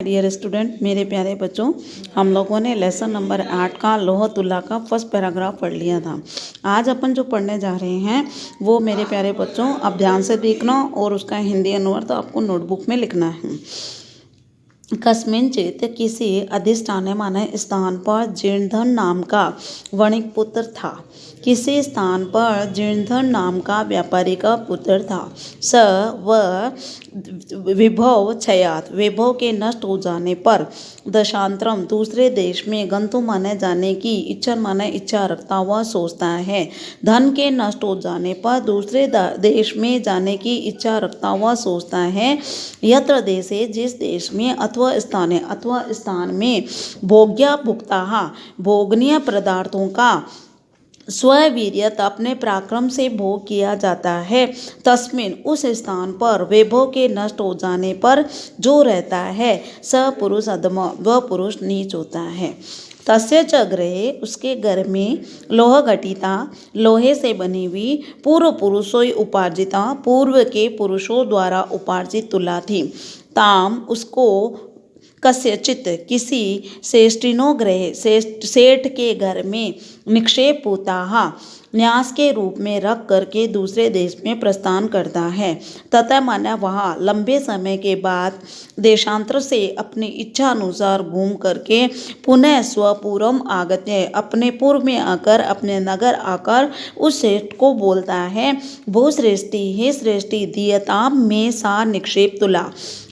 Dear student, मेरे प्यारे बच्चों, हम लोगों ने लेसन नंबर 8 का लोह तुला का फर्स्ट पैराग्राफ पढ़ लिया था। आज अपन जो पढ़ने जा रहे हैं वो मेरे प्यारे बच्चों अब ध्यान से देखना और उसका हिंदी अनुवाद आपको नोटबुक में लिखना है। कस्मिंचित किसी अधिष्ठाने माने स्थान पर जीर्णधन नाम का वणिक पुत्र था। किसी स्थान पर जीर्णधन नाम का व्यापारी का पुत्र था। स वह विभव क्षयात, विभव के नष्ट हो जाने पर दशांतरम दूसरे देश में गंतु माने जाने की इच्छा माने इच्छा रखता हुआ सोचता है। धन के नष्ट हो जाने पर दूसरे देश में जाने की इच्छा रखता हुआ सोचता है। यत्र देशे, जिस देश में अथवा स्थान में भोग्या भुक्ता भोगनीय पदार्थों का स्ववीर्यत अपने पराक्रम से भोग किया जाता है, तस्मिन उस स्थान पर वैभव के नष्ट हो जाने पर जो रहता है स पुरुष अधम, वह पुरुष नीच होता है। तस्य च गृहे, उसके घर में लोह घटिता, लोहे से बनी हुई पूर्व पुरुषों उपार्जिता, पूर्व के पुरुषों द्वारा उपार्जित तुला थी। ताम, उसको कस्यचित किसी श्रेष्ठिनो गृह, सेठ के घर में निक्षेप होता न्यास के रूप में रख करके दूसरे देश में प्रस्थान करता है। तथा माना वहाँ लंबे समय के बाद देशांतर से अपनी इच्छा अनुसार घूम करके पुनः स्वपूर्वम आगत्य, अपने पूर्व में आकर, अपने नगर आकर उस सेठ को बोलता है, भू श्रेष्ठी, हे श्रेष्ठी, दियताम में सा निक्षेप तुला,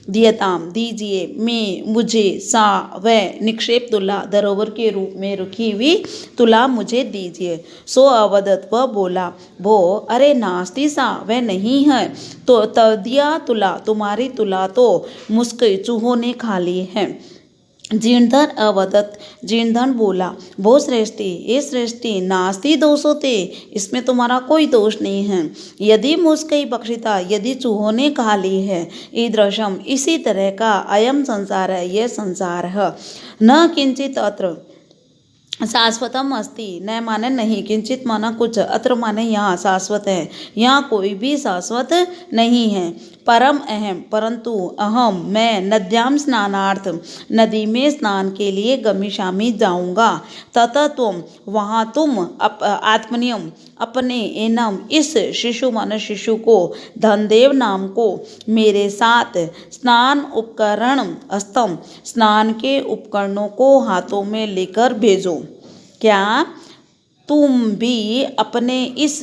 दियताम दीजिए, मैं मुझे, सा वह, निक्षेप तुला धरोहर के रूप में रखी हुई तुला मुझे दीजिए। सो अवदत, वह बोला, भो अरे नास्ति सा, वह नहीं है, तो तदिया तुला, तुम्हारी तुला तो मुस्क चूहों ने खा ली है। जीर्णधन अवदत, जीर्णधन बोला, भो श्रेष्ठी, ये श्रेष्ठी, नास्ति दोषोते, इसमें तुम्हारा कोई दोष नहीं है। यदि मुस्कई बक्षिता, यदि चूहों ने खा ली है, ईदृशम, इसी तरह का अयम संसार है, यह संसार है। न किंचित अत्र शाश्वतम अस्ति, न माने नहीं, किंचित माना कुछ, अत्र माने यहाँ, शाश्वत है, यहाँ कोई भी शाश्वत नहीं है। परम अहम, परंतु अहम, मैं नद्याम स्नानार्थ, नदी में स्नान के लिए गमिष्यामि जाऊँगा। ततः तुम, वहाँ तुम, आत्मनियम, अपने एनम, इस शिशु माने शिशु को, धनदेव नाम को मेरे साथ स्नान उपकरण अस्तम, स्नान के उपकरणों को हाथों में लेकर भेजो। क्या तुम भी अपने इस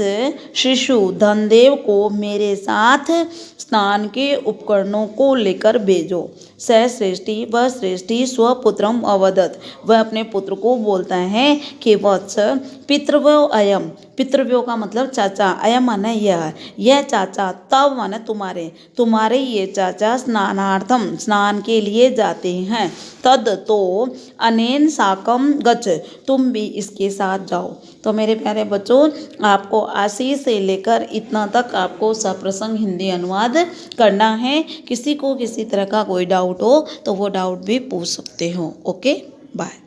शिशु धनदेव को मेरे साथ स्नान के उपकरणों को लेकर भेजो। स श्रेष्ठी, वह श्रेष्ठी स्वपुत्रम अवदत, वह अपने पुत्र को बोलता है कि वत्स पितृव्यो अयम, पितृव्यो का मतलब चाचा, अयम माने यह चाचा, तब माने तुम्हारे, तुम्हारे ये चाचा स्नानार्थम, स्नान के लिए जाते हैं। तद तो अनेन साकम गच, तुम भी इसके साथ जाओ। तो मेरे प्यारे बच्चों, आपको आशी से लेकर इतना तक आपको सप्रसंग हिंदी अनुवाद करना है। किसी को किसी तरह का कोई डाउट हो तो वो डाउट भी पूछ सकते हो। Okay, bye.